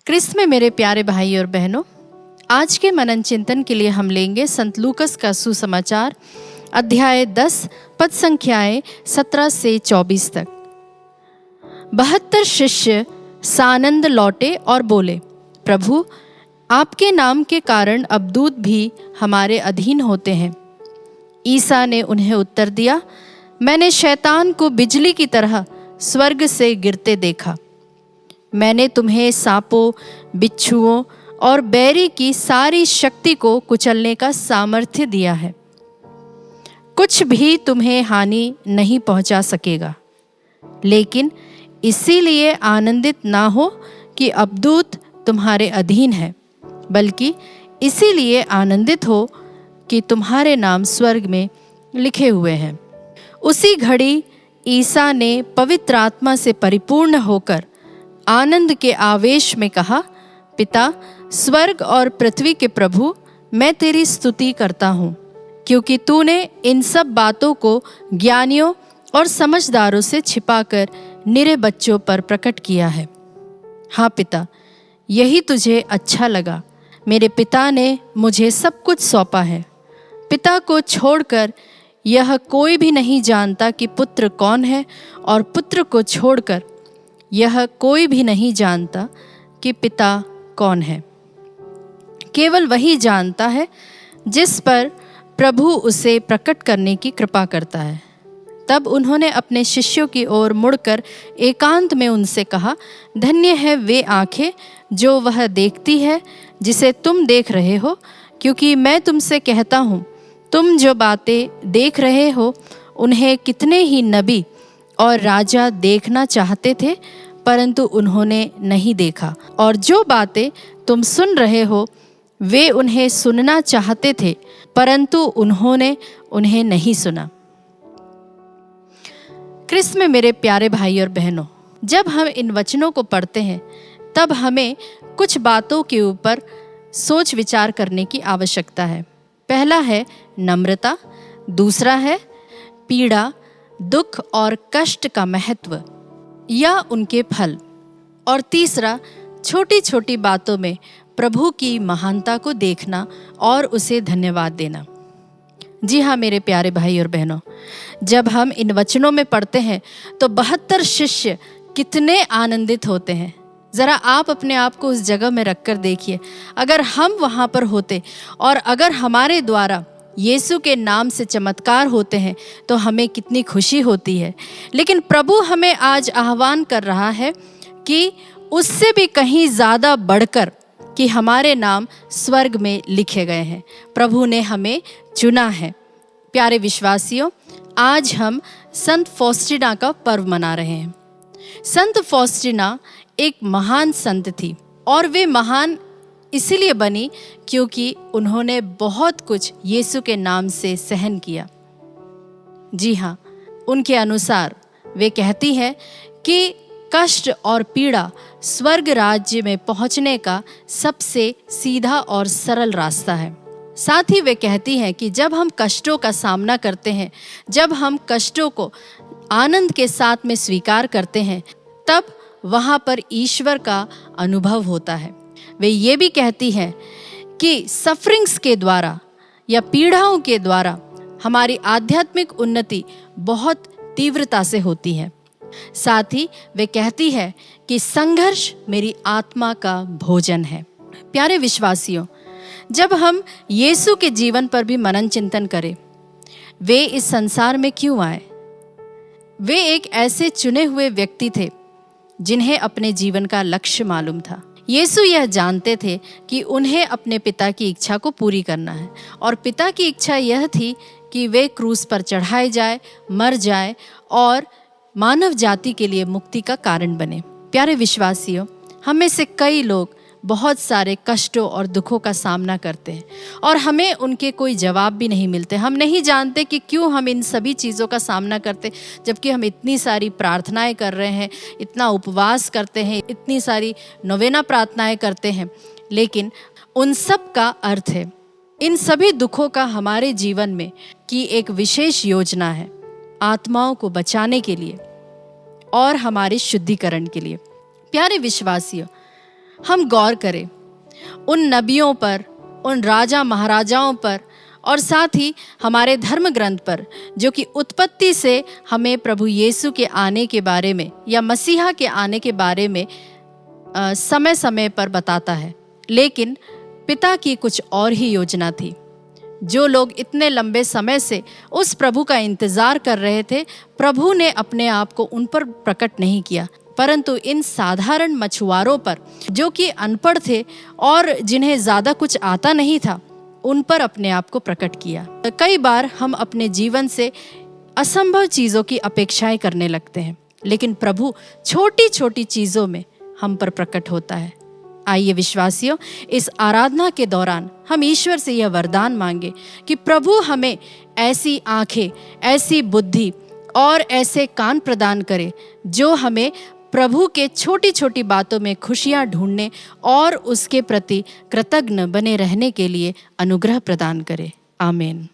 क्रिस्त में मेरे प्यारे भाई और बहनों, आज के मनन चिंतन के लिए हम लेंगे संत लूकस का सुसमाचार अध्याय 10 पद संख्याएं 17 से 24 तक। 72 शिष्य सानंद लौटे और बोले, प्रभु, आपके नाम के कारण अब दूत भी हमारे अधीन होते हैं। ईसा ने उन्हें उत्तर दिया, मैंने शैतान को बिजली की तरह स्वर्ग से गिरते देखा। मैंने तुम्हें सांपों, बिच्छुओं और बैरी की सारी शक्ति को कुचलने का सामर्थ्य दिया है। कुछ भी तुम्हें हानि नहीं पहुंचा सकेगा। लेकिन इसीलिए आनंदित ना हो कि अब दूत तुम्हारे अधीन है, बल्कि इसीलिए आनंदित हो कि तुम्हारे नाम स्वर्ग में लिखे हुए हैं। उसी घड़ी ईसा ने पवित्र आत्मा से परिपूर्ण होकर आनंद के आवेश में कहा, पिता, स्वर्ग और पृथ्वी के प्रभु, मैं तेरी स्तुति करता हूँ, क्योंकि तूने इन सब बातों को ज्ञानियों और समझदारों से छिपाकर निरे बच्चों पर प्रकट किया है। हाँ पिता, यही तुझे अच्छा लगा। मेरे पिता ने मुझे सब कुछ सौंपा है। पिता को छोड़कर यह कोई भी नहीं जानता कि पुत्र कौन है, और पुत्र को छोड़कर यह कोई भी नहीं जानता कि पिता कौन है। केवल वही जानता है जिस पर प्रभु उसे प्रकट करने की कृपा करता है। तब उन्होंने अपने शिष्यों की ओर मुड़कर एकांत में उनसे कहा, धन्य है वे आंखें जो वह देखती है जिसे तुम देख रहे हो, क्योंकि मैं तुमसे कहता हूँ, तुम जो बातें देख रहे हो उन्हें कितने ही नबी और राजा देखना चाहते थे, परंतु उन्होंने नहीं देखा, और जो बातें तुम सुन रहे हो वे उन्हें सुनना चाहते थे, परंतु उन्होंने उन्हें नहीं सुना। क्रिस्त में मेरे प्यारे भाई और बहनों, जब हम इन वचनों को पढ़ते हैं तब हमें कुछ बातों के ऊपर सोच विचार करने की आवश्यकता है। पहला है नम्रता, दूसरा है पीड़ा, दुख और कष्ट का महत्व या उनके फल, और तीसरा छोटी छोटी बातों में प्रभु की महानता को देखना और उसे धन्यवाद देना। जी हाँ मेरे प्यारे भाई और बहनों, जब हम इन वचनों में पढ़ते हैं तो 72 शिष्य कितने आनंदित होते हैं। ज़रा आप अपने आप को उस जगह में रखकर देखिए। अगर हम वहाँ पर होते और अगर हमारे द्वारा यीशु के नाम से चमत्कार होते हैं तो हमें कितनी खुशी होती है। लेकिन प्रभु हमें आज आह्वान कर रहा है कि उससे भी कहीं ज़्यादा बढ़कर कि हमारे नाम स्वर्ग में लिखे गए हैं। प्रभु ने हमें चुना है। प्यारे विश्वासियों, आज हम संत फॉस्टिना का पर्व मना रहे हैं। संत फॉस्टिना एक महान संत थी, और वे महान इसीलिए बनी क्योंकि उन्होंने बहुत कुछ यीशु के नाम से सहन किया। जी हाँ, उनके अनुसार वे कहती है कि कष्ट और पीड़ा स्वर्ग राज्य में पहुंचने का सबसे सीधा और सरल रास्ता है। साथ ही वे कहती हैं कि जब हम कष्टों का सामना करते हैं, जब हम कष्टों को आनंद के साथ में स्वीकार करते हैं, तब वहाँ पर ईश्वर का अनुभव होता है। वे ये भी कहती हैं कि सफरिंग्स के द्वारा या पीड़ाओं के द्वारा हमारी आध्यात्मिक उन्नति बहुत तीव्रता से होती है। साथ ही वे कहती है कि संघर्ष मेरी आत्मा का भोजन है। प्यारे विश्वासियों, जब हम यीशु के जीवन पर भी मनन चिंतन करें, वे इस संसार में क्यों आए? वे एक ऐसे चुने हुए व्यक्ति थे जिन्हें अपने जीवन का लक्ष्य मालूम था। यीशु यह जानते थे कि उन्हें अपने पिता की इच्छा को पूरी करना है, और पिता की इच्छा यह थी कि वे क्रूस पर चढ़ाए जाए, मर जाए और मानव जाति के लिए मुक्ति का कारण बने। प्यारे विश्वासियों, हम में से कई लोग बहुत सारे कष्टों और दुखों का सामना करते हैं और हमें उनके कोई जवाब भी नहीं मिलते। हम नहीं जानते कि क्यों हम इन सभी चीज़ों का सामना करते, जबकि हम इतनी सारी प्रार्थनाएं कर रहे हैं, इतना उपवास करते हैं, इतनी सारी नोवेना प्रार्थनाएं करते हैं, लेकिन उन सब का अर्थ है, इन सभी दुखों का हमारे जीवन में की एक विशेष योजना है, आत्माओं को बचाने के लिए और हमारे शुद्धिकरण के लिए। प्यारे विश्वासियों, हम गौर करें उन नबियों पर, उन राजा महाराजाओं पर और साथ ही हमारे धर्म ग्रंथ पर, जो कि उत्पत्ति से हमें प्रभु यीशु के आने के बारे में या मसीहा के आने के बारे में समय समय पर बताता है। लेकिन पिता की कुछ और ही योजना थी। जो लोग इतने लंबे समय से उस प्रभु का इंतजार कर रहे थे, प्रभु ने अपने आप को उन पर प्रकट नहीं किया, परंतु इन साधारण मछुआरों पर, जो कि अनपढ़ थे और जिन्हें ज़्यादा कुछ आता नहीं था, उन पर अपने आप को प्रकट किया। कई बार हम अपने जीवन से असंभव चीज़ों की अपेक्षाएं करने लगते हैं, लेकिन प्रभु छोटी छोटी चीज़ों में हम पर प्रकट होता है। आइए विश्वासियों, इस आराधना के दौरान हम ईश्वर से यह वरदान मांगे कि प्रभु हमें ऐसी आंखें, ऐसी बुद्धि और ऐसे कान प्रदान करे, जो हमें प्रभु के छोटी छोटी बातों में खुशियां ढूंढने और उसके प्रति कृतज्ञ बने रहने के लिए अनुग्रह प्रदान करे। आमीन।